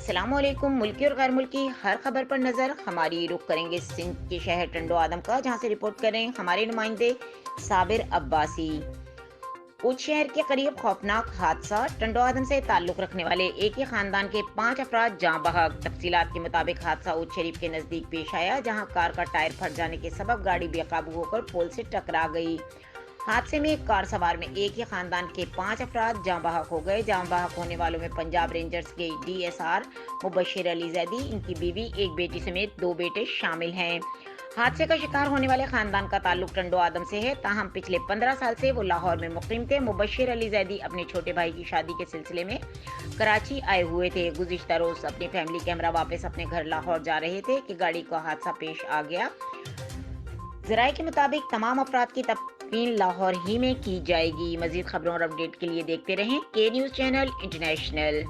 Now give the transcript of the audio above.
अस्सलाम वालेकुम। मुल्की और गैर मुल्की हर खबर पर नजर हमारी रुख करेंगे सिंध के शहर टंडो आदम का, जहां से रिपोर्ट करें हमारे नुमाइंदे साबिर अब्बासी। उच शहर के करीब खौफनाक हादसा, टंडो आदम से ताल्लुक रखने वाले एक ही खानदान के 5 अफराद जाँ बहक। तफसीलात के मुताबिक हादसा उच शरीफ के नजदीक पेश आया, जहां कार का टायर फट जाने के सबब गाड़ी बेकाबू होकर पोल से टकरा गई। हादसे में एक कार सवार में एक ही खानदान के 5 अफराद जाँ बहक हो गए। जाँ बहक होने वालों में पंजाब रेंजर्स के DSR मुबशिर अली जैदी, इनकी बीवी, एक बेटी समेत 2 बेटे शामिल हैं। हादसे का शिकार होने वाले खानदान का ताल्लुक टंडो आदम से है, ताहम पिछले 15 साल से वो लाहौर में मुकीम थे। मुबशिर अली जैदी अपने छोटे भाई की शादी के सिलसिले में कराची आए हुए थे। गुज़िश्ता रोज अपनी फैमिली के हमरा वापस अपने घर लाहौर जा रहे थे कि गाड़ी का हादसा पेश आ गया। ज़राए के मुताबिक तमाम अफराद की तफ्तीश लाहौर ही में की जाएगी। मजीद खबरों और अपडेट के लिए देखते रहें के न्यूज़ चैनल इंटरनेशनल।